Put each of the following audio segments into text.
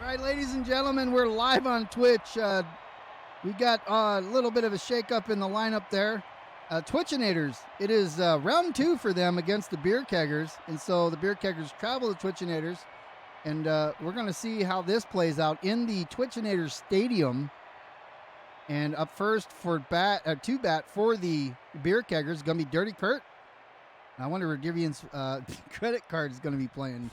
All right, ladies and gentlemen, we're live on Twitch. We got a little bit of a shakeup in the lineup there. Twitchinators, it is round 2 for them against the Beer Keggers. And so the Beer Keggers travel to Twitchinators. And we're going to see how this plays out in the Twitchinators Stadium. And up first for two bat for the Beer Keggers is going to be Dirty Kurt. I wonder if Givian's credit card is going to be playing.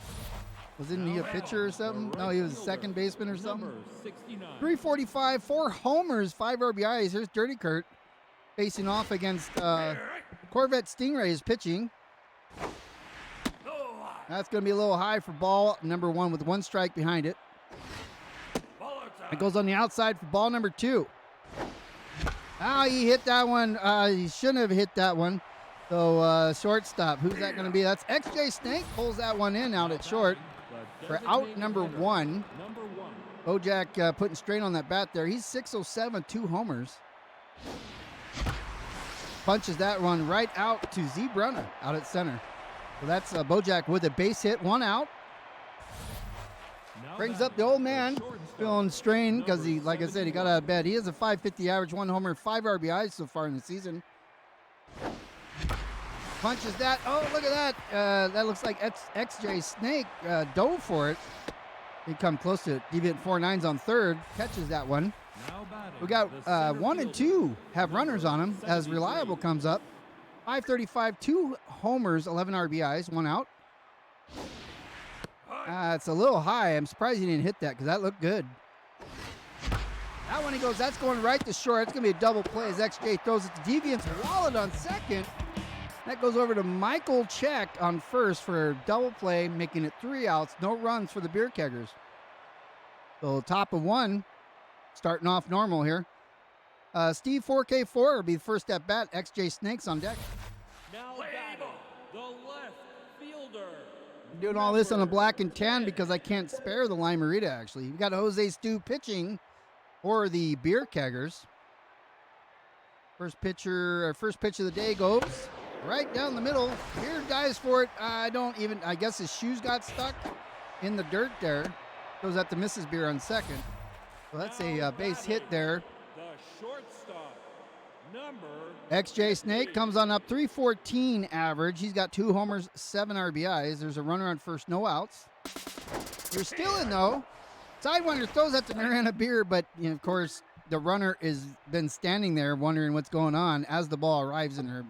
Wasn't he a pitcher or something? No, he was a second baseman or something. 345, 4 homers, 5 RBIs. Here's Dirty Kurt facing off against Corvette Stingrays pitching. That's going to be a little high for ball number 1 with 1 strike behind it. It goes on the outside for ball number 2. He hit that one. He shouldn't have hit that one. So shortstop, who's that going to be? That's XJ Snake, pulls that one in out at short for out number 1. Bojack putting strain on that bat there. He's 607, 2 homers. Punches that one right out to Z Brunner out at center. So that's Bojack with a base hit, 1 out. Brings up the old man, feeling strain because he, like I said, he got out of bed. He has a .550 average, 1 homer, 5 RBIs so far in the season. Punches that. Oh, look at that. That looks like XJ Snake dove for it. He come close to it. Deviant 4-9's on third. Catches that one. We got 1 and 2 have runners on him as Reliable comes up. .535, 2 homers, 11 RBIs, 1 out. It's a little high. I'm surprised he didn't hit that because that looked good. That one he goes, that's going right to short. It's going to be a double play as XJ throws it to Deviant's wallet on second. That goes over to Michael Check on first for a double play, making it 3 outs. No runs for the Beer Keggers. So top of 1, starting off normal here. Steve 4K4 will be the first at bat. XJ Snakes on deck. Now batting, the left fielder. I'm doing all this on a black and tan because I can't spare the Limerita, actually. We've got Jose Stu pitching for the Beer Keggers. First pitch of the day goes right down the middle. Here dives for it. I guess his shoes got stuck in the dirt there. Goes up to Mrs. Beer on second. So that's a base hit there. The shortstop, number XJ Snake comes on up, 314 average. He's got 2 homers, 7 RBIs. There's a runner on first, no outs. You're still in though. Sidewinder throws at the Miranda Beer, but of course the runner has been standing there wondering what's going on as the ball arrives in her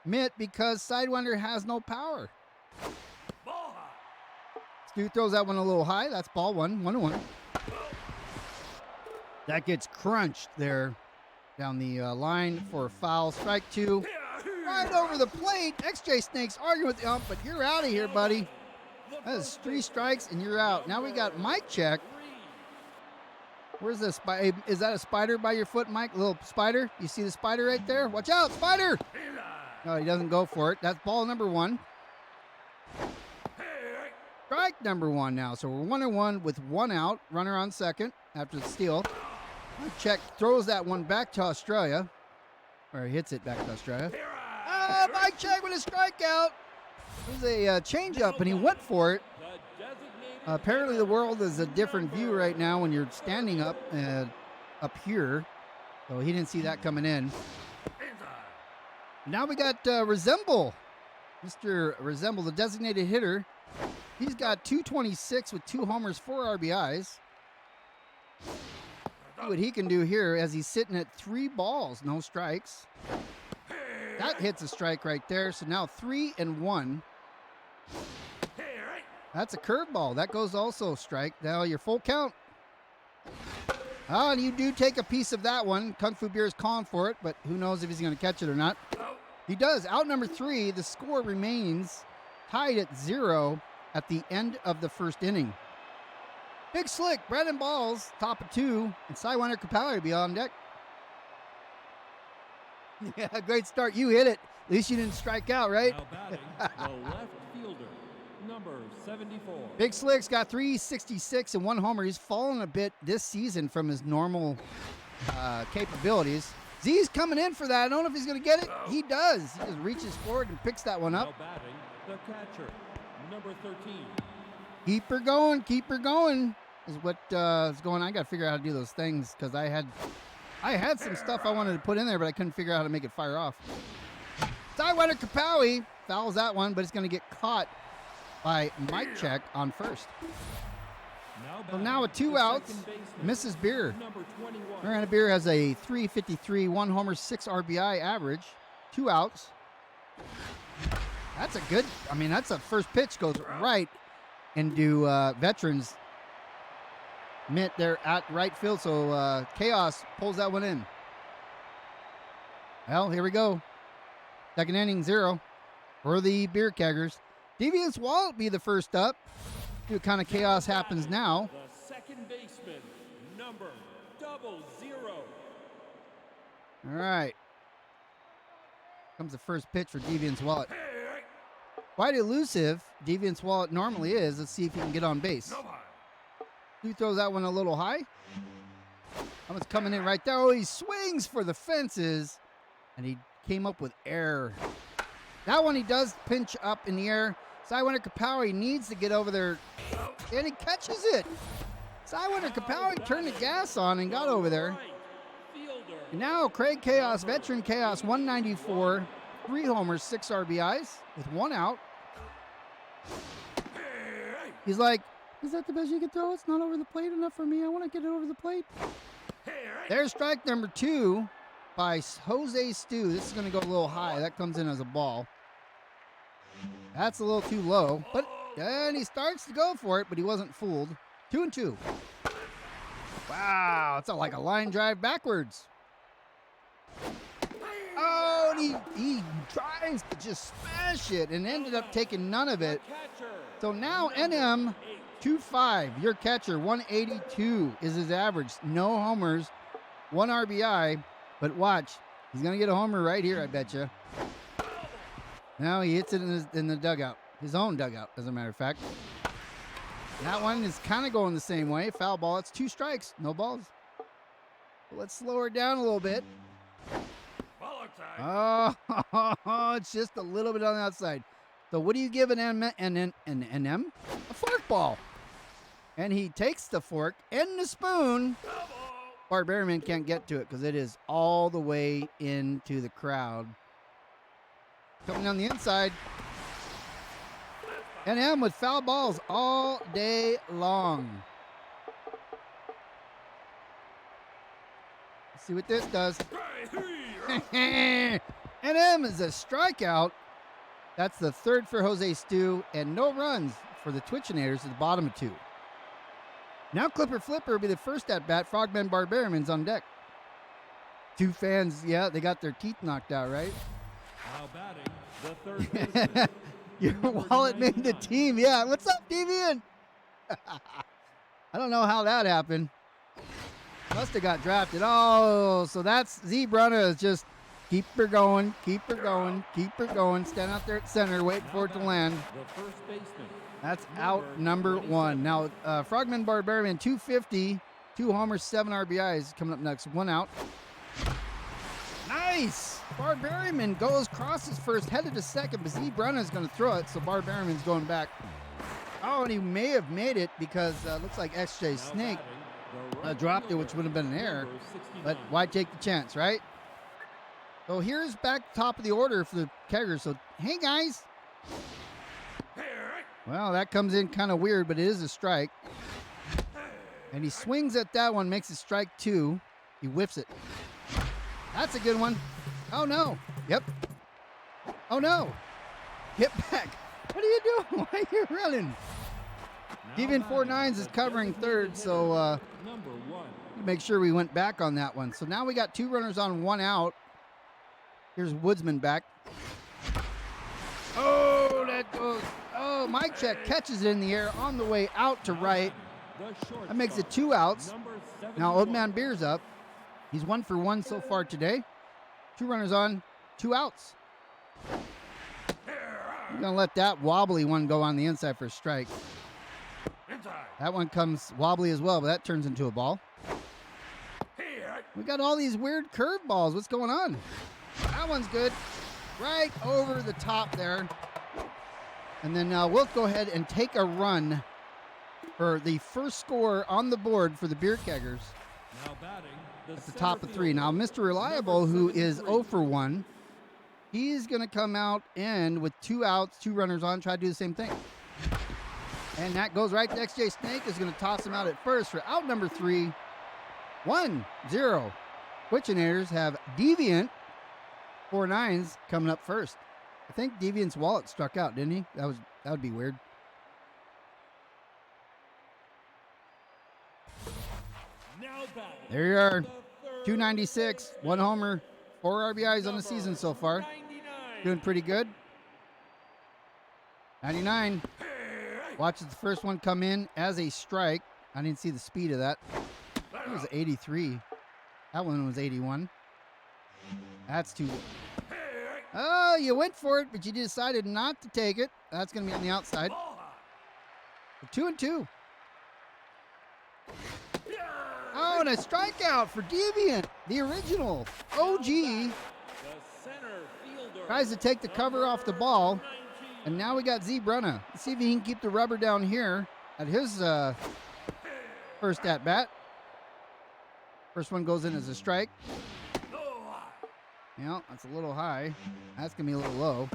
mitt because Sidewinder has no power. Stu throws that one a little high. That's ball 1, 1-1. That gets crunched there down the line for a foul. Strike 2. Right over the plate. XJ Snake's arguing with the ump, but you're out of here, buddy. That is 3 strikes, and you're out. Now we got Mike Check. Where's this? Is that a spider by your foot, Mike? A little spider? You see the spider right there? Watch out, spider! No, he doesn't go for it. That's ball number 1. Strike number 1 now. So we're 1-1 with 1 out. Runner on second after the steal. Check throws that one back to Australia. Or he hits it back to Australia. Mike Check with a strikeout. It was a changeup, and he went for it. Apparently the world is a different view right now when you're standing up here. So he didn't see that coming in. Now we got Resemble. Mr. Resemble, the designated hitter. He's got 226 with 2 homers, 4 RBIs. See what he can do here as he's sitting at 3 balls, no strikes. That hits a strike right there. So now 3-1. That's a curveball. That goes also strike. Now your full count. And you do take a piece of that one. Kungfubeer is calling for it, but who knows if he's going to catch it or not. He does. Out number 3. The score remains tied at 0 at the end of the first inning. Big Slick, Brandon Balls, top of 2, and Sidewinder Capelli to be on deck. Yeah, great start. You hit it. At least you didn't strike out, right? now batting, the left fielder, number 74. Big Slick's got 366 and 1 homer. He's fallen a bit this season from his normal capabilities. Z's coming in for that. I don't know if he's going to get it. He does. He just reaches forward and picks that one up. Now batting, the catcher, number 13. Keep her going. Keep her going. is what is going on. I got to figure out how to do those things because I had some stuff I wanted to put in there, but I couldn't figure out how to make it fire off. Sidewinder Kapowie fouls that one, but it's going to get caught by Mike Check on first. So now with 2 outs, Mrs. Beer. Miranda Beer has a 353, 1 homer, 6 RBI average. 2 outs. That's a good, I mean, that's a first pitch goes right into Veterans mitt there at right field. So Chaos pulls that one in. Well, here we go. Second inning, 0 for the Beer Keggers. Devious Wallet be the first up. See what kind of chaos happens now. The second baseman, number 00. All right. Comes the first pitch for Deviant's Wallet. Quite elusive, Deviant's Wallet normally is. Let's see if he can get on base. Who throws that one a little high? That one's coming in right there. Oh, he swings for the fences, and he came up with error. That one he does pinch up in the air. Sidewinder Kapowie needs to get over there, and he catches it. Sidewinder Kapowie turned the gas on and got over there. And now Craig Chaos, Veteran Chaos, 194, 3 homers, 6 RBIs with 1 out. He's like, is that the best you can throw? It's not over the plate enough for me. I want to get it over the plate. There's strike number 2 by Jose Stu. This is going to go a little high. That comes in as a ball. That's a little too low, but then he starts to go for it, but he wasn't fooled. 2-2. Wow, it's like a line drive backwards. Oh, and he tries to just smash it and ended up taking none of it. So now NM 2-5, your catcher, 182 is his average. No homers, 1 RBI, but watch, he's going to get a homer right here, I bet you. Now he hits it in the dugout, his own dugout, as a matter of fact. That one is kind of going the same way. Foul ball. It's 2 strikes, no balls. Let's slow her down a little bit. Oh, it's just a little bit on the outside. So what do you give an M? A fork ball. And he takes the fork and the spoon. Barbarian can't get to it because it is all the way into the crowd. Coming down the inside. NM with foul balls all day long. Let's see what this does. NM is a strikeout. That's the 3rd for Jose Stu, and no runs for the Twitchinators at the bottom of 2. Now Clipper Flipper will be the first at bat. Frogman Barbarian's on deck. 2 fans, yeah, they got their teeth knocked out, right? Now batting, the 3rd baseman. Your wallet made the team. Yeah, what's up, Deviant? I don't know how that happened. Must have got drafted. Oh, so that's Zebrunna is just keep her going, keep her going, keep her going. Stand out there at center, wait for it to land. The first baseman. That's out number 1. Now, Frogman Barbarian, 250, 2 homers, 7 RBIs coming up next. 1 out. Nice! Barbarian goes, crosses first, headed to second, but Zebrunna is going to throw it, so Barbarian's going back. Oh, and he may have made it because looks like XJ Snake dropped it, which would have been an error. But why take the chance, right? So here's back top of the order for the Keggers. So, hey, guys. Well, that comes in kind of weird, but it is a strike. And he swings at that one, makes it strike 2. He whiffs it. That's a good one. Oh, no. Yep. Oh, no. Get back. What are you doing? Why are you running? Deviant 49s is covering 3rd, so make sure we went back on that one. So now we got 2 runners on, 1 out. Here's Woodsman back. Oh, that goes. Oh, Mike Check catches it in the air on the way out to right. That makes it 2 outs. Now Old Man Beer's up. He's 1 for 1 so far today. 2 runners on, 2 outs. I'm going to let that wobbly one go on the inside for a strike. That one comes wobbly as well, but that turns into a ball. We got all these weird curve balls. What's going on? That one's good. Right over the top there. And then we'll go ahead and take a run or the first score on the board for the Beer Keggers Now batting at the top of 3. Now, Mr. Reliable, who is 0 for 1, he's going to come out and with 2 outs, 2 runners on, try to do the same thing. And that goes right to XJ Snake, is going to toss him out at first for out number 3. 1-0. Twitchinators have Deviant 4-9s coming up first. I think Deviant's wallet struck out, didn't he? That would be weird. Now batting. There you are. 296, 1 homer, 4 RBIs on the season so far. 99. Doing pretty good. 99. Watches the first one come in as a strike. I didn't see the speed of that. It was 83. That one was 81. That's too. Oh, you went for it, but you decided not to take it. That's going to be on the outside. 2-2. Oh, and a strikeout for Deviant, the original OG. The center fielder. Tries to take the cover off the ball. And now we got Z Brunna. Let's see if he can keep the rubber down here at his first at bat. First one goes in as a strike. Yeah, that's a little high. That's going to be a little low.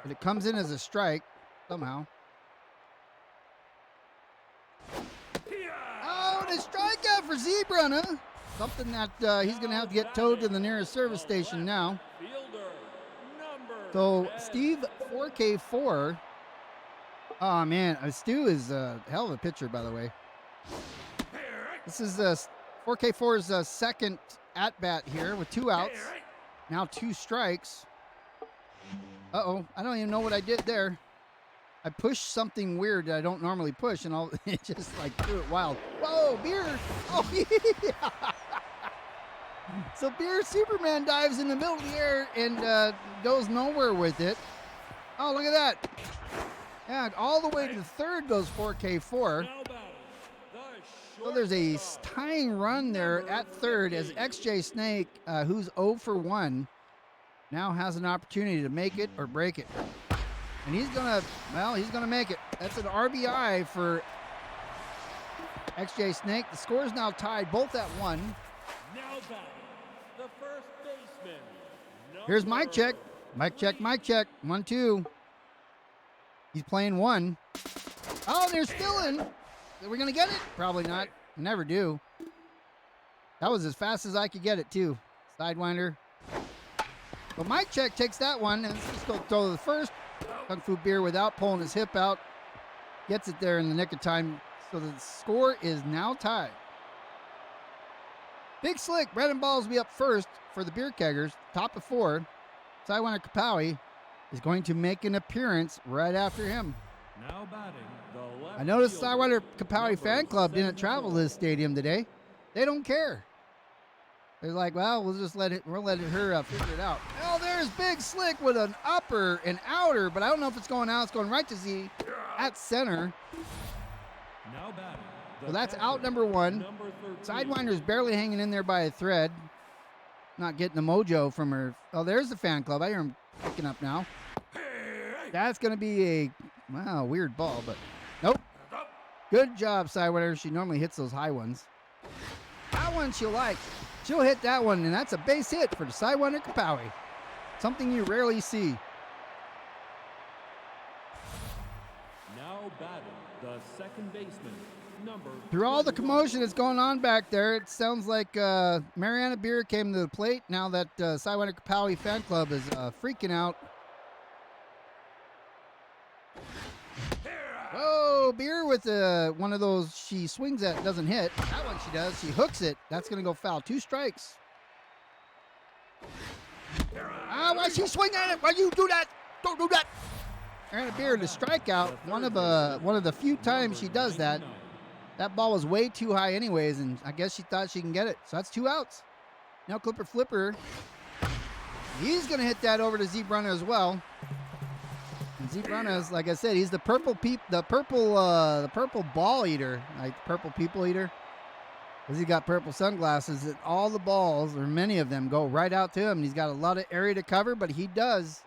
But it comes in as a strike somehow. Oh, and a strikeout for Z Brunna. Something that he's going to have to get towed to the nearest service station now. Fielder number So 10. Steve 4K4. Oh man, Stu is a hell of a pitcher, by the way. This is 4K4's second at bat here with 2 outs. Now 2 strikes. Uh-oh, I don't even know what I did there. I pushed something weird that I don't normally push, and it just like threw it wild. Whoa, Beer! Oh yeah! So Beer Superman dives in the middle of the air and goes nowhere with it. Oh, look at that. Yeah, all the way to the third goes 4K4. Now batting. The So there's a tying run there at third as XJ Snake, who's 0 for 1, now has an opportunity to make it or break it. And he's going to make it. That's an RBI for XJ Snake. The score is now tied, both at 1. Now batting. The first baseman. Here's Mike check. Mike check, Mike check. 1-2. He's playing 1. Oh, they're still in. Are we going to get it? Probably not. Never do. That was as fast as I could get it, too. Sidewinder. But Mike check takes that one, and let's just go throw to the first. Kungfubeer without pulling his hip out. Gets it there in the nick of time. So the score is now tied. Big Slick, Brennan Balls will be up first for the Beer Keggers. Top of 4. Sidewinder Kapowie is going to make an appearance right after him. Now batting. The left I noticed fielder, Sidewinder Kapowie number fan club didn't travel to 74. this stadium today. They don't care. They're like, well, we'll let her figure it out. Oh, there's Big Slick with an upper and outer, but I don't know if it's going out. It's going right to Z at center. Now batting. So that's out number 1. Number 13. Sidewinder's barely hanging in there by a thread. Not getting the mojo from her. Oh, there's the fan club. I hear him picking up now. That's going to be a weird ball, but nope. Good job, Sidewinder. She normally hits those high ones. That one she'll like. She'll hit that one, and that's a base hit for the Sidewinder Kapowie. Something you rarely see. Now batting. The second baseman. Number Through all the 21. commotion that's going on back there, it sounds like Mariana Beer came to the plate now that Sidewinder Kapowie fan club is freaking out. Oh, Beer with one of those she swings at, doesn't hit. That one she does. She hooks it. That's going to go foul. 2 strikes. Why she swing at it? Why you do that? Don't do that. Mariana Beer to strikeout. One of the few times she does that. That ball was way too high anyways, and I guess she thought she can get it. So that's 2 outs. Now Clipper Flipper. He's going to hit that over to Z Brunner as well. And Z Brunner is, like I said, he's the purple ball eater, like purple people eater. Because he got purple sunglasses, and all the balls, or many of them, go right out to him. He's got a lot of area to cover, but he does.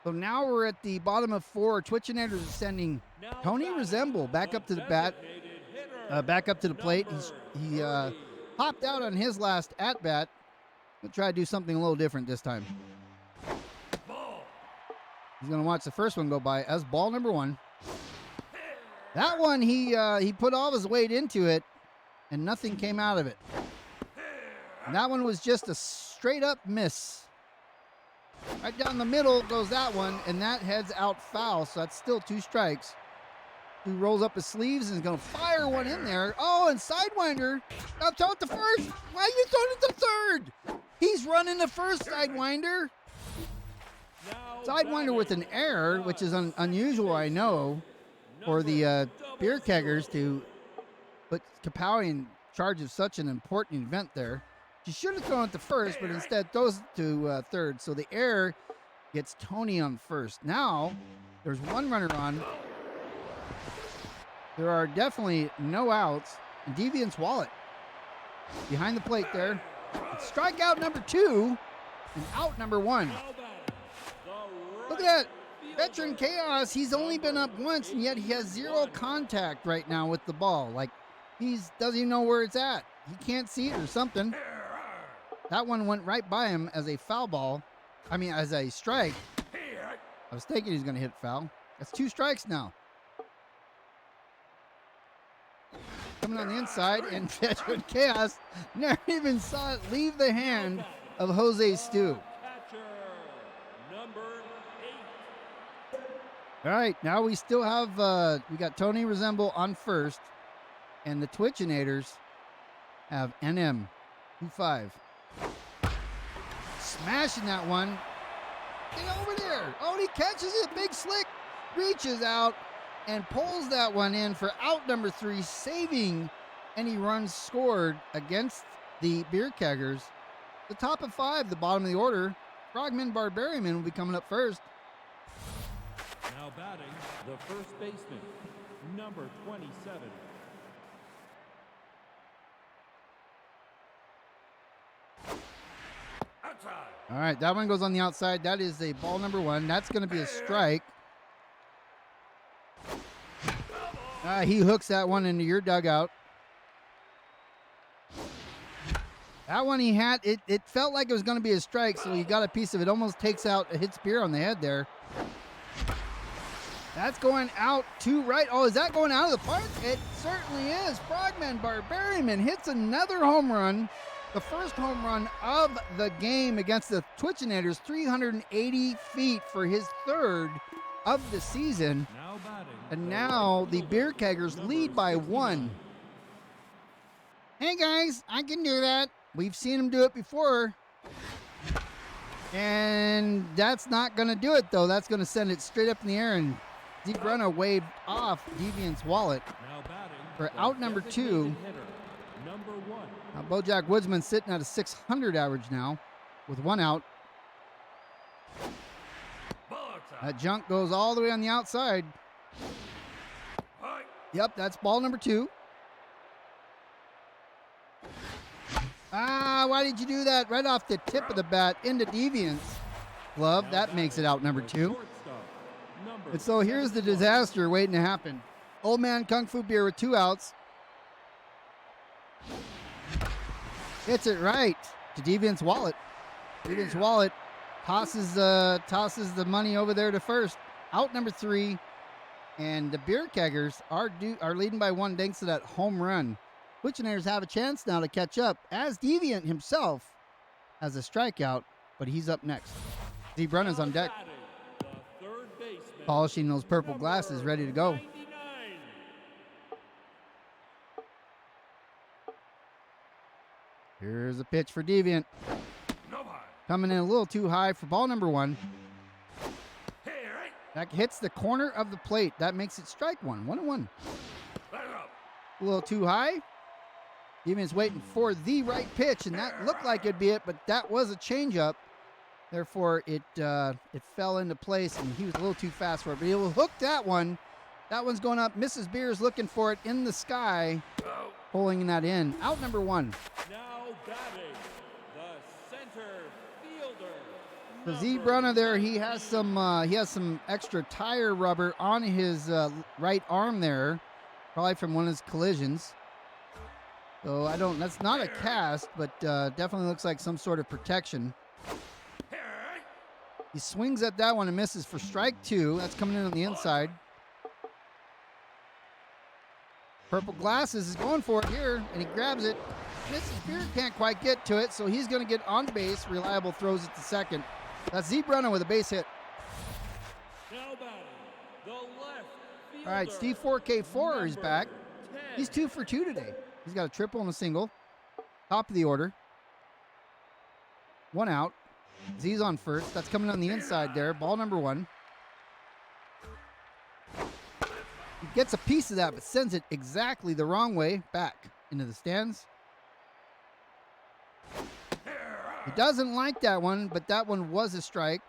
So now we're at the bottom of 4. Twitchinators is sending Now Tony batting, Resemble back up to the bat, designated hitter, back up to the plate. He 30. popped out on his last at bat. We'll try to do something a little different this time. Ball. He's going to watch the first one go by as ball number 1. That one, he put all his weight into it, and nothing came out of it. And that one was just a straight up miss. Right down the middle goes that one, and that heads out foul, so that's still 2 strikes. He rolls up his sleeves and is going to fire one in there. Oh, and Sidewinder. Now throw it to first. Why are you throwing it to third? He's running the first, Sidewinder. Now Sidewinder with an error, which is unusual, I know, for the Beer Keggers to put Kapowie in charge of such an important event there. She should have thrown it to first, but instead throws it to third. So the error gets Tony on first. Now there's 1 runner on. There are definitely no outs. And Deviant's Wallet behind the plate there. It's strikeout number 2 and out number 1. Look at that. Veteran Chaos, he's only been up once, and yet he has 0 contact right now with the ball. Like, doesn't even know where it's at. He can't see it or something. That one went right by him as a foul ball. I mean, as a strike. I was thinking he's going to hit foul. That's 2 strikes now. Coming on the inside, and Veteran Chaos never even saw it leave the hand of Jose Stu. Catcher, number 8. All right, now we still have, we got Tony Resemble on first, and the Twitchinators have NM 2-5. Smashing that one. Get over there. Oh, and he catches it. Big slick. Reaches out and pulls that one in for out number 3, saving any runs scored against the Beer Keggers. The top of 5, the bottom of the order. Frogman Barbarian will be coming up first. Now batting, the first baseman, number 27. Outside. All right, that one goes on the outside. That is a ball number 1. That's going to be a strike. He hooks that one into your dugout. That one he had, it felt like it was going to be a strike, so he got a piece of it. Almost takes out, hits Beer on the head there. That's going out to right. Oh, is that going out of the park? It certainly is. Frogman Barbarian hits another home run. The first home run of the game against the Twitchinators, 380 feet for his 3rd of the season. Now batting. And now the Beer Keggers lead by 1. Hey guys, I can do that. We've seen him do it before. And that's not going to do it, though. That's going to send it straight up in the air, and Zebrunna waved off Deviant's Wallet Now batting, for the out number 2. designated hitter, number 1. Now, Bojack Woodsman sitting at a 600 average now with 1 out. That junk goes all the way on the outside. Yep, that's ball number 2. Why did you do that? Right off the tip of the bat into Deviant's glove. That makes it out number 2. And so here's the disaster waiting to happen. Old man Kungfubeer with 2 outs. Hits it right to Deviant's Wallet. Deviant's Wallet tosses the money over there to first. Out number 3. And the Beer Keggers are leading by 1 thanks to that home run. Twitchinators have a chance now to catch up, as Deviant himself has a strikeout, but he's up next. Zebrunna's on deck, polishing those purple glasses, ready to go. 99. Here's a pitch for Deviant. Coming in a little too high for ball number 1. That hits the corner of the plate. That makes it strike 1. 1-1. A little too high. Deviant's waiting for the right pitch, and that looked like it'd be it, but that was a changeup. Therefore, it fell into place, and he was a little too fast for it. But he will hook that one. That one's going up. Mrs. Beer's looking for it in the sky, pulling that in. Out number 1. Now batting, the center fielder, So Z Brunner there, he has some extra tire rubber on his right arm there, probably from one of his collisions. So that's not a cast, but definitely looks like some sort of protection. He swings at that one and misses for strike 2. That's coming in on the inside. Purple Glasses is going for it here, and he grabs it. Mrs. Beer can't quite get to it, so he's going to get on base. Reliable throws it to second. That's Z Brunner with a base hit. Now batting, the left fielder. All right, Steve 4K4 is back. 10. He's 2 for 2 today. He's got a triple and a single. Top of the order. 1 out. Z's on first. That's coming on the inside there. Ball number 1. He gets a piece of that, but sends it exactly the wrong way back into the stands. He doesn't like that one, but that one was a strike.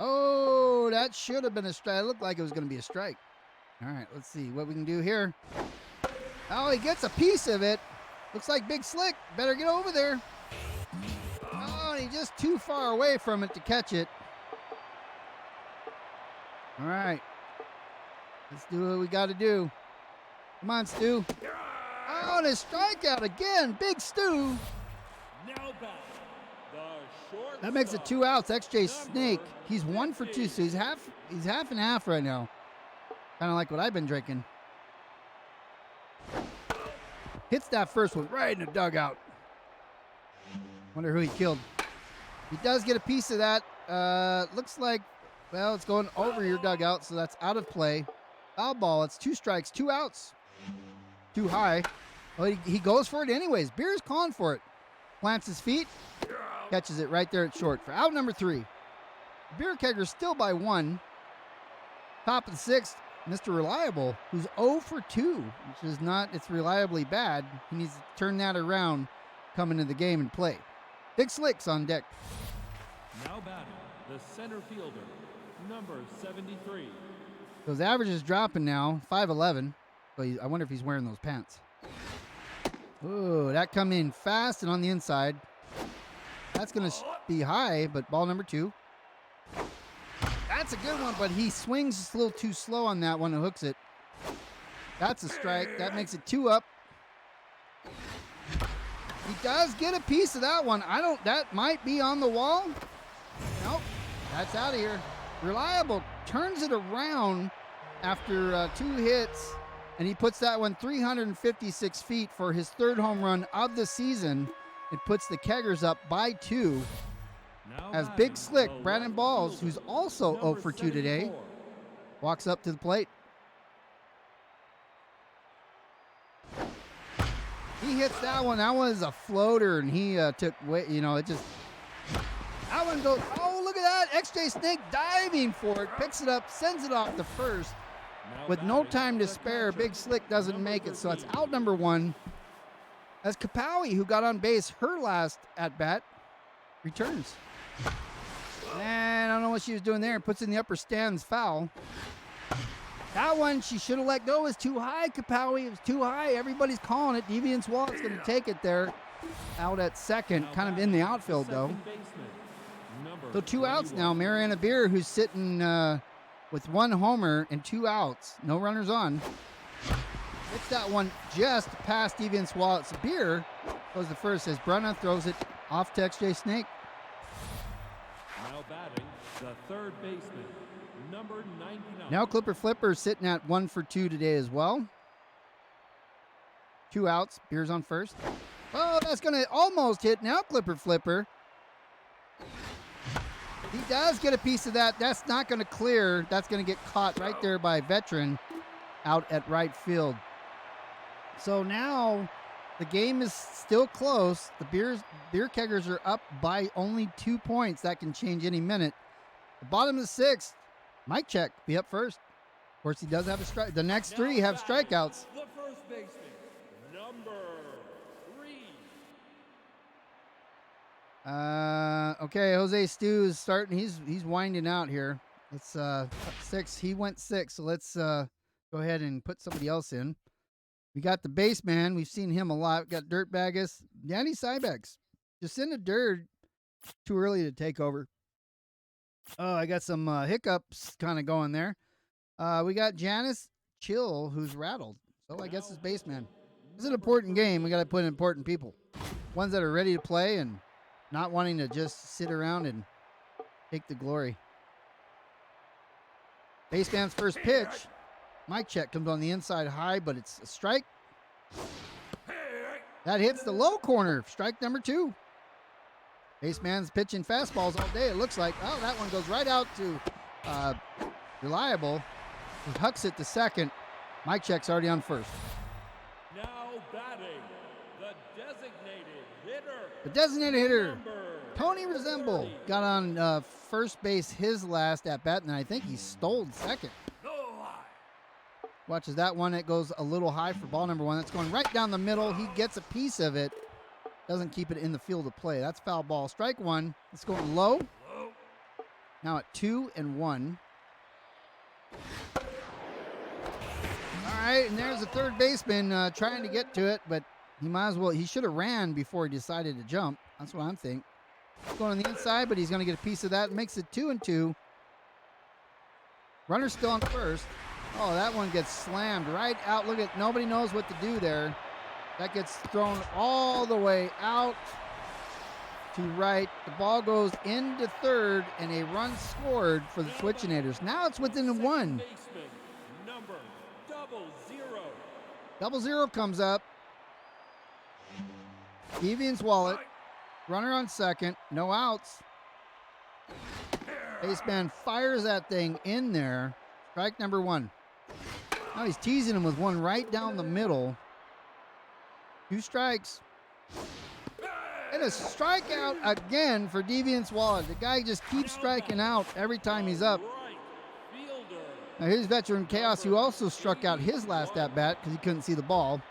Oh, that should have been a strike. It looked like it was going to be a strike. All right, let's see what we can do here. Oh, he gets a piece of it. Looks like Big Slick. Better get over there. Oh, he's just too far away from it to catch it. All right. Let's do what we got to do. Come on, Stu. Oh, and a strikeout again. Big Stu. Now batting, the short. That makes it 2 outs. XJ Snake. He's 1 for 2, so he's half and half right now. Kind of like what I've been drinking. Hits that first one right in the dugout. Wonder who he killed. He does get a piece of that. Looks like, well, it's going over your dugout, so that's out of play. Foul ball. It's 2 strikes, 2 outs. Too high. Well, he goes for it anyways. Beer's calling for it. Plants his feet. Catches it right there at short for out number 3. Beer Keggers still by 1. Top of the 6th, Mr. Reliable, who's 0 for 2, which is not, it's reliably bad. He needs to turn that around, come into the game and play. Big Slick's on deck. Now batting, the center fielder, number 73. So his average is dropping now, 5'11". But I wonder if he's wearing those pants. Ooh, that come in fast and on the inside. That's going to be high, but ball number 2. That's a good one, but he swings just a little too slow on that one and hooks it. That's a strike. That makes it 2 up. He does get a piece of that one. That might be on the wall. Nope. That's out of here. Reliable turns it around after 2 hits, and he puts that one 356 feet for his 3rd home run of the season. It puts the Keggers up by 2. As Big Slick, Brandon Balls, who's also 0 for 2 today, walks up to the plate. He hits that one. That one is a floater, and he took way, it just, that one goes, oh, look at that. XJ Snake diving for it, picks it up, sends it off to first. With no time to spare, Big Slick doesn't make it, so that's out number 1. As Kapowie, who got on base her last at-bat, returns. And I don't know what she was doing there. Puts in the upper stands, foul. That one she should have let go. It was too high, Kapowie. It was too high. Everybody's calling it. Deviant's Walt's going to take it there. Out at second, kind of in the outfield, though. So 2 outs now. Mariana Beer, who's sitting with 1 homer and 2 outs. No runners on. Hits that one just past Deviant's Walt's. Beer goes the first as Brunna throws it off to XJ Snake. Now batting, the 3rd baseman, number 99. Now Clipper Flipper sitting at 1 for 2 today as well. 2 outs. Beer's on first. Oh, that's going to almost hit. Now Clipper Flipper. He does get a piece of that. That's not going to clear. That's going to get caught right there by Veteran out at right field. So now the game is still close. The Beer Keggers are up by only 2 points. That can change any minute. The bottom of the 6th, Mike Check be up first. Of course, he does have a strike. The next 3 have strikeouts. The first baseman, number 3. Okay, Jose Stu is starting. He's winding out here. Let's 6. He went 6, so let's go ahead and put somebody else in. We got the base man. We've seen him a lot. We got Dirtbagus, Danny Cybex, Jacinda Dird. Too early to take over. Oh, I got some hiccups kind of going there. We got Janice Chill, who's rattled. So I guess it's baseman. It's an important game. We got to put in important people. Ones that are ready to play and not wanting to just sit around and take the glory. Baseman's first pitch. Mic check comes on the inside high, but it's a strike. That hits the low corner. Strike number 2. Baseman's pitching fastballs all day, it looks like. Oh, that one goes right out to Reliable. He hucks it to second. Mic check's already on first. Now batting, the designated hitter. The designated hitter, Tony Resemble, got on first base his last at bat, and I think he stole second. Watches that one. It goes a little high for ball number 1. That's going right down the middle. He gets a piece of it. Doesn't keep it in the field of play. That's foul ball. Strike 1. It's going low. Now at 2-1. All right, and there's the third baseman trying to get to it, but he might as well. He should have ran before he decided to jump. That's what I'm thinking. It's going on the inside, but he's going to get a piece of that. Makes it 2-2. Runner's still on first. Oh, that one gets slammed right out. Look at, nobody knows what to do there. That gets thrown all the way out to right. The ball goes into third, and a run scored for the Twitchinators. Now it's within 1. Number 00. 00 comes up. Deviant's Wallet. Runner on second. No outs. Baseman fires that thing in there. Strike number 1. Now he's teasing him with one right down the middle. 2 strikes. And a strikeout again for Deviant's Wallet. The guy just keeps striking out every time he's up. Now here's veteran Chaos, who also struck out his last at-bat because he couldn't see the ball.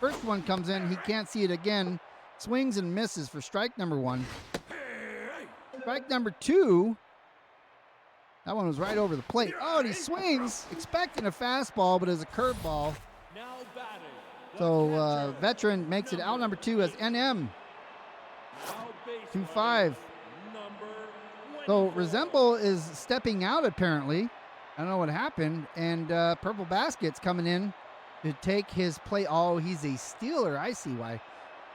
First one comes in. He can't see it again. Swings and misses for strike number 1. Strike number 2. That one was right over the plate. Oh, and he swings, expecting a fastball, but it's a curveball. So veteran makes it out number 2 as NM. 2-5. So Resemble is stepping out apparently. I don't know what happened. And Purple Basket's coming in to take his play. Oh, he's a stealer. I see why.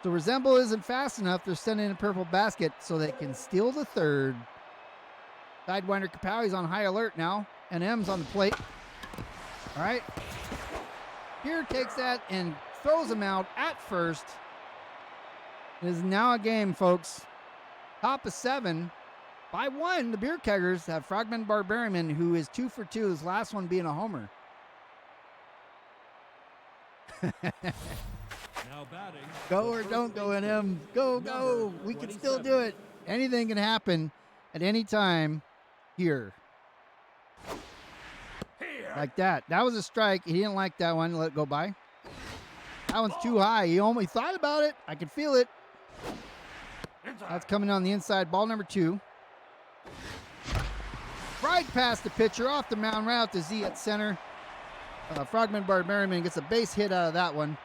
So Resemble isn't fast enough. They're sending in Purple Basket so they can steal the third. Sidewinder Kapowie's on high alert now. NM's on the plate. All right. Beer takes that and throws him out at first. It is now a game, folks. Top of 7. By 1, the Beer Keggers have Frogman Barbarian, who is 2 for 2, his last one being a homer. Now batting. Go or don't go, NM. Go, go. We can still do it. Anything can happen at any time here. Like that. That was a strike. He didn't like that one. Let it go by. That one's too high. He only thought about it. I could feel it. That's coming on the inside. Ball number 2. Right past the pitcher, off the mound, right out to Z at center. Frogman Barbarian gets a base hit out of that one.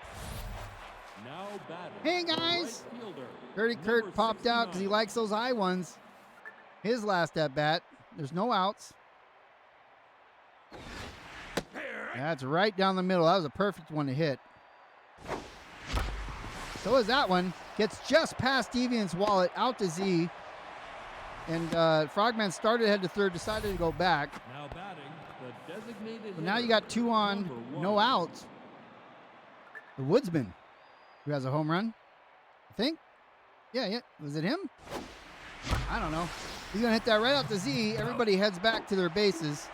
Now batting. Hey, guys. Right fielder, Dirty Kurt popped out because he likes those high ones. His last at bat. There's no outs. That's right down the middle. That was a perfect one to hit. So is that one. Gets just past Deviant's Wallet, out to Z. And Frogman started ahead to third, decided to go back. Now batting, the designated But now you got 2 on, no outs. The Woodsman, who has a home run, I think. Yeah. Was it him? I don't know. He's going to hit that right out to Z. Everybody heads back to their bases.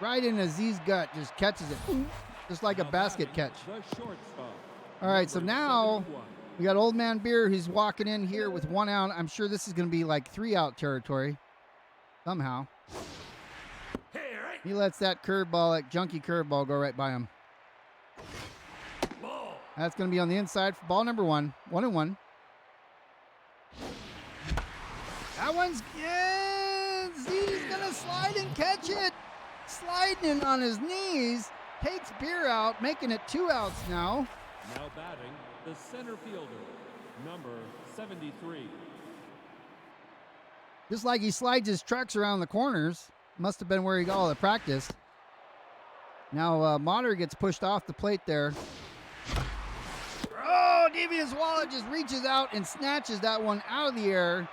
Right into Z's gut, just catches it. Just like a basket catch. All right, so now we got Old Man Beer who's walking in here with 1 out. I'm sure this is going to be like 3-out territory somehow. He lets that curveball, that junky curveball, go right by him. That's going to be on the inside for ball number 1. 1-1. That one's, yeah, Z's going to slide and catch it. Sliding in on his knees. Takes Beer out, making it 2 outs now. Now batting, the center fielder, number 73. Just like he slides his trucks around the corners. Must have been where he got all the practice. Now Motter gets pushed off the plate there. Oh, Devious Wallet just reaches out and snatches that one out of the air.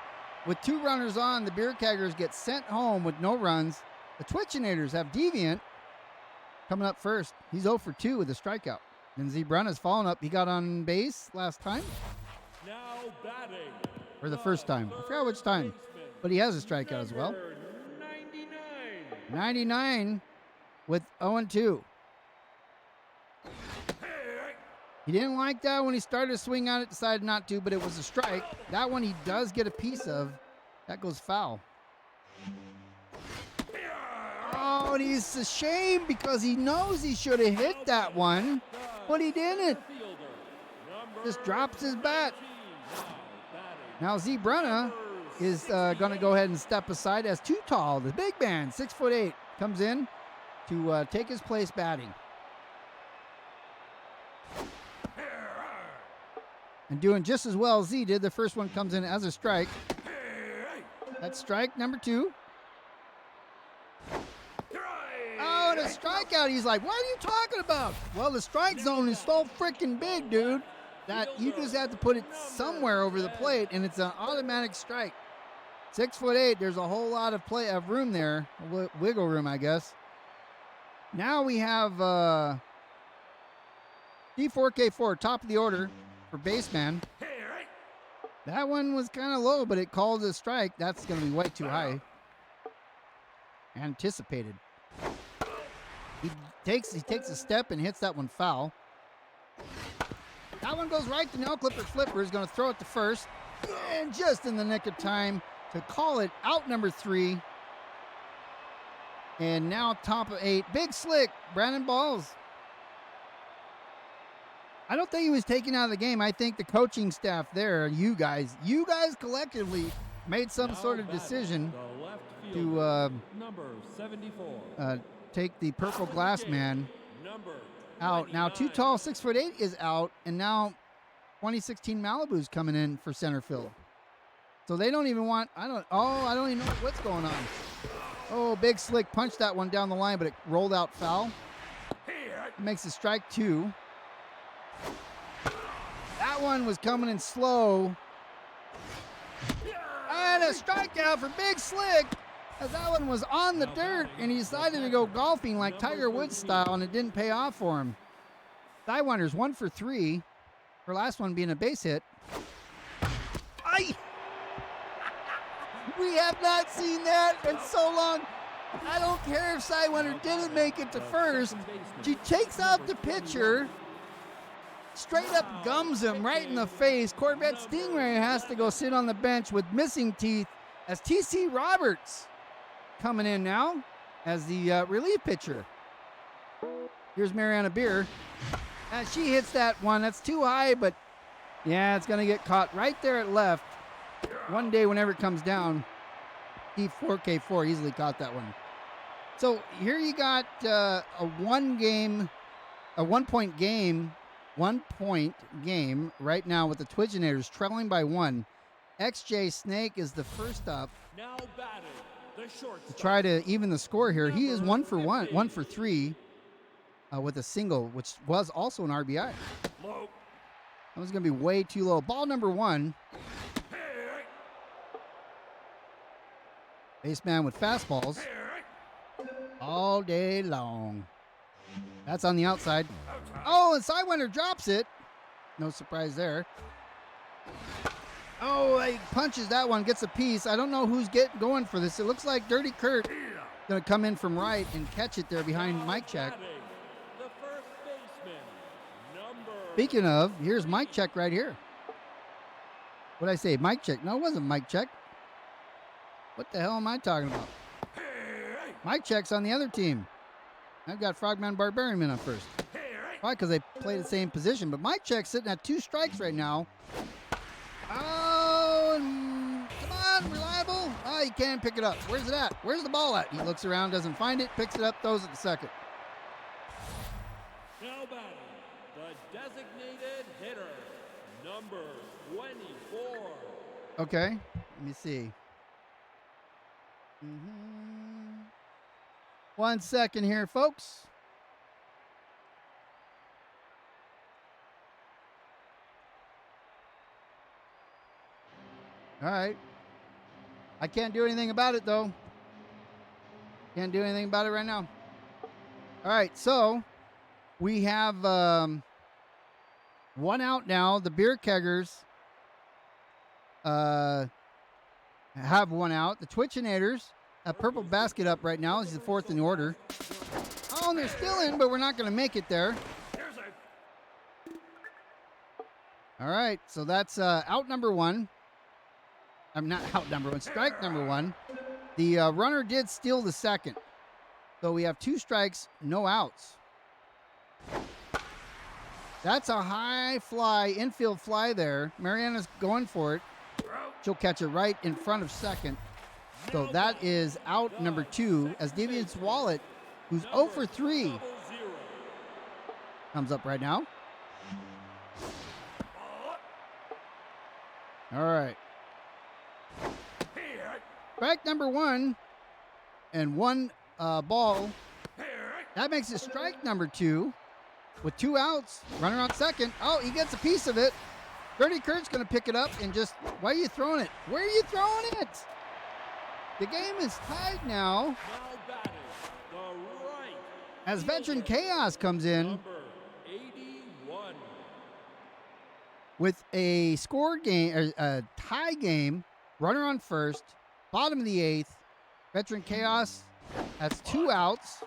With 2 runners on, the Beer Keggers get sent home with no runs. The Twitchinators have Deviant coming up first. He's 0 for 2 with a strikeout. Then Zebrunna's fallen up. He got on base last time. Now batting. Or the first time. I forgot which time. But he has a strikeout as well. 99 with 0-2. He didn't like that when he started to swing on it, decided not to, but it was a strike. That one he does get a piece of. That goes foul. Oh, and he's ashamed because he knows he should have hit that one, but he didn't. Just drops his bat. Now Zebrunna is going to go ahead and step aside as Too Tall, the big man, 6'8", comes in to take his place batting. And doing just as well as he did. The first one comes in as a strike. That's strike number 2. Oh, and a strikeout. He's like, what are you talking about? Well, the strike zone is so freaking big, dude, that you just have to put it somewhere over the plate, and it's an automatic strike. 6'8", there's a whole lot of room there. Wiggle room, I guess. Now we have D4K4, top of the order for baseman. That one was kind of low, but it called a strike. That's going to be way too high. Anticipated. He takes a step and hits that one foul. That one goes right to Nail Clipper Flipper. Is going to throw it to first. And just in the nick of time to call it out number 3. And now top of 8. Big Slick, Brandon Balls. I don't think he was taken out of the game. I think the coaching staff there, you guys collectively made some sort of decision to number 74. Take the purple glass man out. Now Too Tall, 6'8", is out, and now 2016 Malibu's coming in for center field. So they don't even want. I don't even know what's going on. Oh, Big Slick punched that one down the line, but it rolled out foul. It makes it strike 2. That one was coming in slow. And a strikeout for Big Slick, as that one was on the dirt, and he decided to go golfing like Tiger Woods style, and it didn't pay off for him. Sidewinder's 1 for 3. Her last one being a base hit. Aye! We have not seen that in so long. I don't care if Sidewinder didn't make it to first. She takes out the pitcher, straight up gums him right in the face. Corvette Stingray has to go sit on the bench with missing teeth as T.C. Roberts coming in now as the relief pitcher. Here's Mariana Beer. And she hits that one. That's too high, but yeah, it's going to get caught right there at left. One day, whenever it comes down, D4K4 easily caught that one. So here you got a 1 point game right now with the Twitchinators trailing by 1. XJ Snake is the first up Now batting, the shortstop. to try to even the score here. He is 1 for 3 with a single, which was also an RBI. Low. That was going to be way too low. Ball number 1. Baseman with fastballs all day long. That's on the outside. Oh, and Sidewinder drops it. No surprise there. Oh, he punches that one, gets a piece. I don't know who's going for this. It looks like Dirty Kurt going to come in from right and catch it there behind Mike Check. The first baseman, number. Speaking of, here's Mike Check right here. What did I say? Mike Check? No, it wasn't Mike Check. What the hell am I talking about? Mike Check's on the other team. I've got Frogman Barbarian in on first. Why? Because they play the same position. But Mike Check's sitting at 2 strikes right now. Oh, come on, reliable. Oh, he can't pick it up. Where's it at? Where's the ball at? He looks around, doesn't find it, picks it up, throws it to second. Now batting, the designated hitter, Number 24. Okay, let me see. 1 second here, folks. All right. I can't do anything about it, though. Can't do anything about it right now. All right, so we have one out now. The Beer Keggers have one out. The Twitchinators, a purple basket up right now. He's the fourth in the order. Oh, and they're still in, but we're not going to make it there. All right, so that's out number one. I'm not out number one, strike number one. The runner did steal the second. So we have 2 strikes, no outs. That's a high fly, infield fly there. Mariana's going for it. She'll catch it right in front of second. So that is out number 2 as Deviant's Wallet, who's 0 for 3, comes up right now. All right. Strike number 1 and 1 ball. That makes it strike number 2 with 2 outs. Runner on second. Oh, he gets a piece of it. Dirty Kurt's going to pick it up and just, why are you throwing it? Where are you throwing it? The game is tied now. As Veteran Chaos comes in with a score game, or a tie game, runner on first, bottom of the 8th. Veteran Chaos has 2 outs.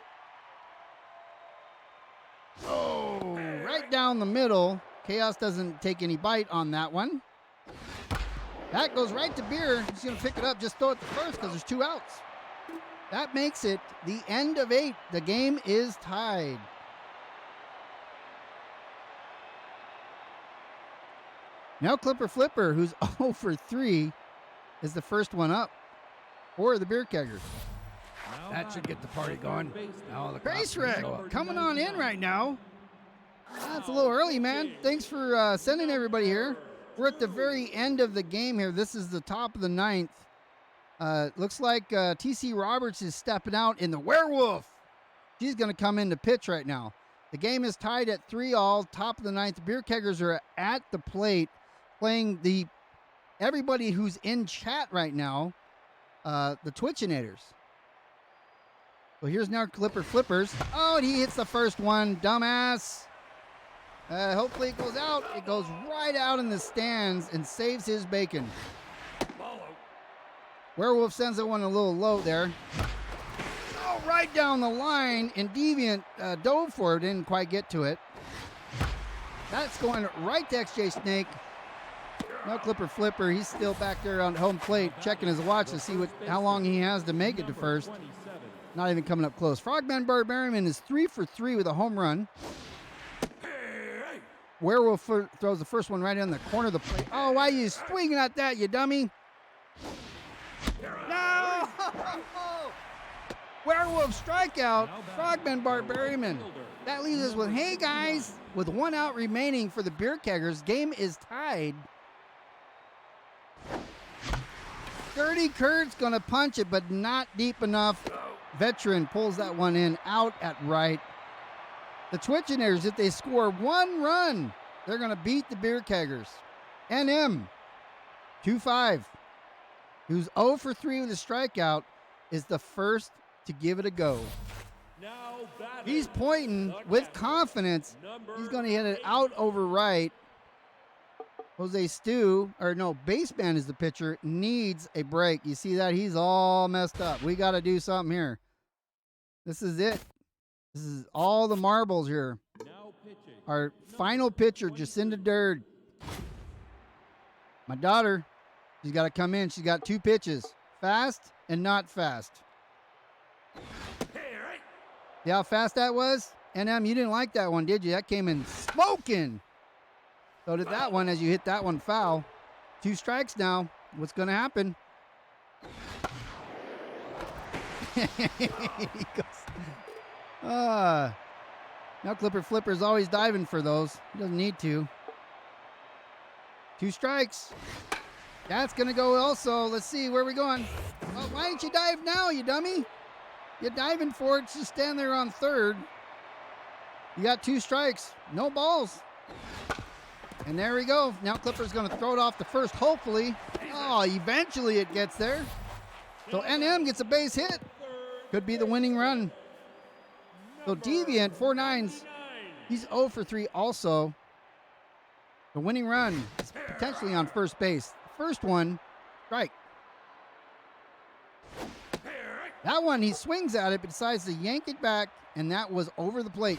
Oh, right down the middle. Chaos doesn't take any bite on that one. That goes right to Beer. He's going to pick it up, just throw it to first because there's 2 outs. That makes it the end of 8. The game is tied. Now Clipper Flipper, who's 0 for 3, is the first one up for the Beer Keggers. That should get the party going. Now the Grace Wreck coming on in right now. That's a little early, man. Thanks for sending everybody here. We're at the very end of the game here. This is the top of the 9th. Looks like TC Roberts is stepping out in the Werewolf. She's going to come in to pitch right now. The game is tied at 3-all, top of the 9th. The Beer Keggers are at the plate playing everybody who's in chat right now, the Twitchinators. Well, here's now Clipper Flippers. Oh, and he hits the first one. Dumbass. Hopefully it goes out. It goes right out in the stands and saves his bacon. Werewolf sends that one a little low there. Oh, right down the line, and Deviant dove for it, didn't quite get to it. That's going right to XJ Snake. No Clipper Flipper. He's still back there on home plate, checking his watch to see how long he has to make it to first. Not even coming up close. Frogman Barbarian is 3 for 3 with a home run. Werewolf throws the first one right in the corner of the plate. Oh, why are you swinging at that, you dummy? No! Werewolf strikeout. Frogman Barbarian. That leaves us with, hey guys, with 1 out remaining for the Beer Keggers. Game is tied. Dirty Kurt's going to punch it, but not deep enough. Veteran pulls that one in, out at right. The Twitchinators, if they score 1 run, they're going to beat the Beer Keggers. NM, 2-5, who's 0 for 3 with a strikeout, is the first to give it a go. He's pointing with confidence. He's going to hit it out over right. Baseman is the pitcher, needs a break. You see that? He's all messed up. We got to do something here. This is it. This is all the marbles here. Our final pitcher, Jacinda Durd. My daughter, she's got to come in. She's got 2 pitches, fast and not fast. See how fast that was? NM, you didn't like that one, did you? That came in smoking. So did that one as you hit that one foul. 2 strikes now. What's going to happen? He goes, now Clipper Flipper's always diving for those. He doesn't need to. 2 strikes. That's going to go also. Let's see, where are we going? Oh, why didn't you dive now, you dummy? You're diving for it. Just stand there on third. You got 2 strikes. No balls. And there we go. Now Clipper's going to throw it off the first, hopefully. Oh, eventually it gets there. So NM gets a base hit. Could be the winning run. So Deviant, 4 nines. He's 0 for 3 also. The winning run is potentially on first base. First one, strike. That one, he swings at it, but decides to yank it back, and that was over the plate.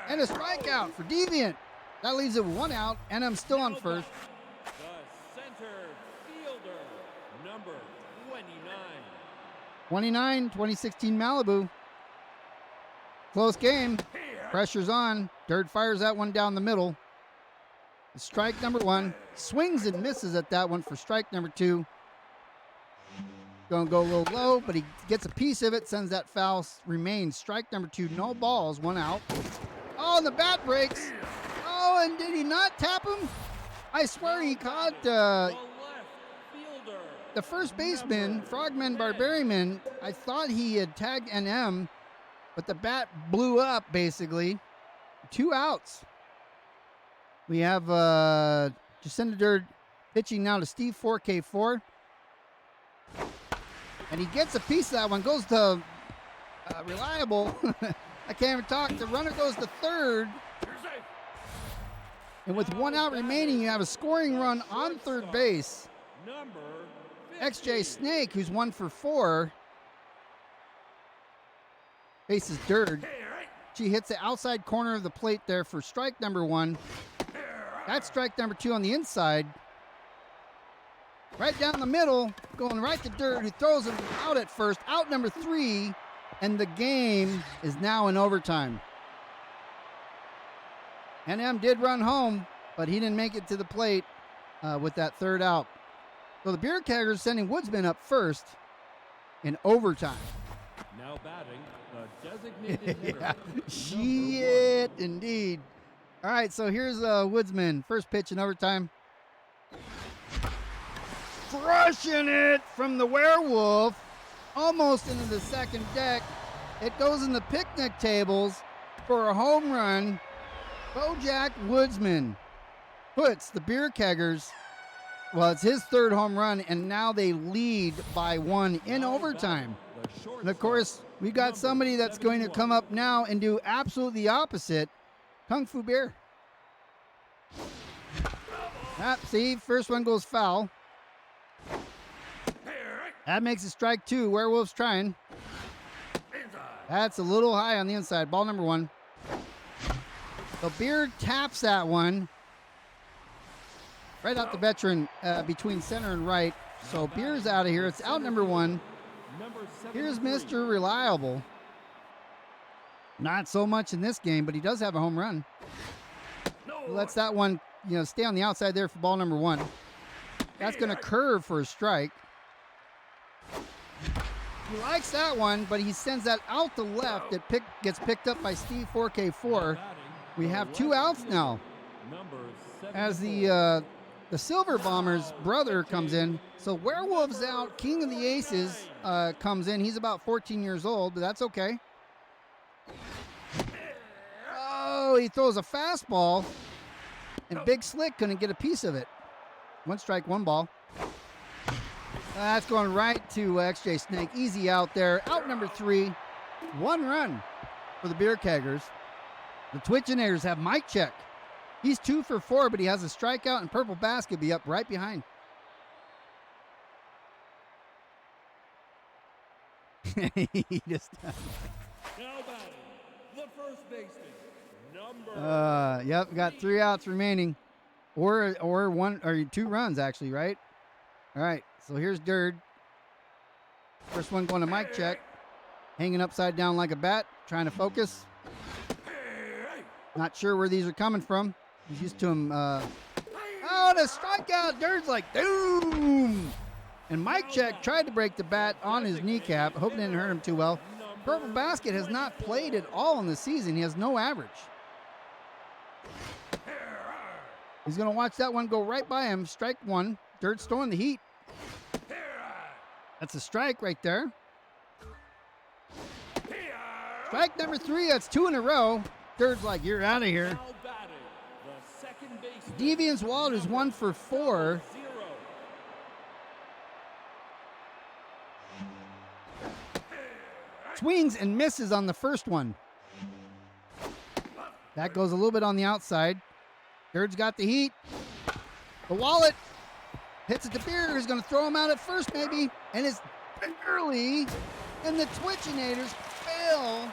And a strikeout for Deviant. That leaves it 1 out, and I'm still on first. The center fielder, number 29. 29, 2016 Malibu. Close game. Pressure's on. Dirt fires that one down the middle. Strike number 1. Swings and misses at that one for strike number 2. Going to go a little low, but he gets a piece of it, sends that foul, remains strike number 2. No balls, 1 out. Oh, and the bat breaks. Oh, and did he not tap him? I swear he caught The left fielder, the first baseman, Frogman Barbarian. I thought he had tagged NM, but the bat blew up, basically. 2 outs. We have Jacinda Dirt pitching now to Steve 4K4. And he gets a piece of that one. Goes to Reliable. I can't even talk. The runner goes to third. And with 1 out remaining, you have a scoring run on third base. number XJ Snake, who's 1 for 4. Faces Dirt. She hits the outside corner of the plate there for strike number 1. That's strike number 2 on the inside. Right down the middle, going right to Dirt, who throws him out at first. Out number 3, and the game is now in overtime. NM did run home, but he didn't make it to the plate with that 3rd out. So the Beer Keggers sending Woodsman up first in overtime. now batting, the designated hitter. Yeah. number Shit, indeed. All right, so here's Woodsman. First pitch in overtime. Crushing it from the Werewolf. Almost into the second deck. It goes in the picnic tables for a home run. Bojack Woodsman puts the Beer Keggers, well, it's his 3rd home run, and now they lead by 1 in overtime. And of course, we got somebody that's going to come up now and do absolutely the opposite. Kungfubeer. See, first one goes foul. That makes it strike 2. Werewolves trying. That's a little high on the inside. Ball number 1. So Beer taps that one. Right out the veteran between center and right. So Beer's out of here. It's out number 1. Here's Mr. Reliable. Not so much in this game, but he does have a home run. He lets that one, stay on the outside there for ball number 1. That's going to curve for a strike. He likes that one, but he sends that out to left. It gets picked up by Steve 4K4. We have 2 outs now. As the Silver Bomber's brother comes in. So Werewolves out. King of the Aces comes in. He's about 14 years old, but that's okay. Oh, he throws a fastball, and Big Slick couldn't get a piece of it. 1 strike, 1 ball. That's going right to XJ Snake. Easy out there. Out number 3. 1 run for the Beer Keggers. The Twitchinators have Mike Check. He's 2 for 4, but he has a strikeout, and Purple Basket be up right behind. He just Now batting, the first baseman, number yep, got 3 outs remaining. Or 1 or 2 runs actually, right? All right, so here's Dirt. First one going to Mike Check. Hanging upside down like a bat, trying to focus. Not sure where these are coming from. He's used to him. Oh, the strikeout. Dirt's like, doom. And Mike Check tried to break the bat on his kneecap. Hoping it didn't hurt him too well. Purple Basket has not played at all in the season. He has no average. He's going to watch that one go right by him. Strike one. Dirt's throwing the heat. That's a strike right there. Strike number 3. That's 2 in a row. Dirt's like, you're out of here. Now batting, the second baseman, Deviant's Wallet is 1 for 4. 0. Swings and misses on the first one. That goes a little bit on the outside. Dirt's got the heat. The Wallet hits it to Beer, who's going to throw him out at first maybe. And it's barely. And the Twitchinators fail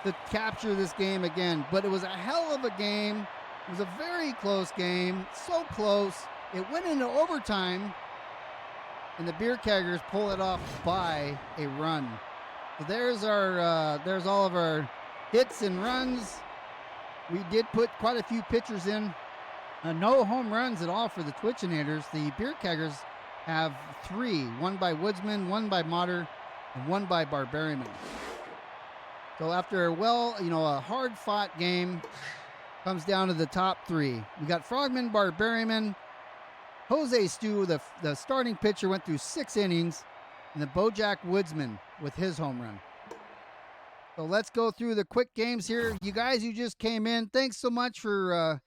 to capture this game again. But it was a hell of a game. It was a very close game. So close. It went into overtime. And the Beer Keggers pull it off by a run. So there's all of our hits and runs. We did put quite a few pitchers in. No home runs at all for the Twitchinators. The Beer Keggers have 3. 1 by Woodsman, 1 by Motter, and 1 by Barbarian. So after a hard-fought game, comes down to the top 3. We got Frogman, Barbarian, Jose Stu, the starting pitcher, went through 6 innings, and the Bojack Woodsman with his home run. So let's go through the quick games here. You guys who just came in, thanks so much for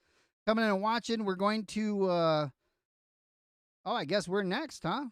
coming in and watching. We're going to, I guess we're next, huh?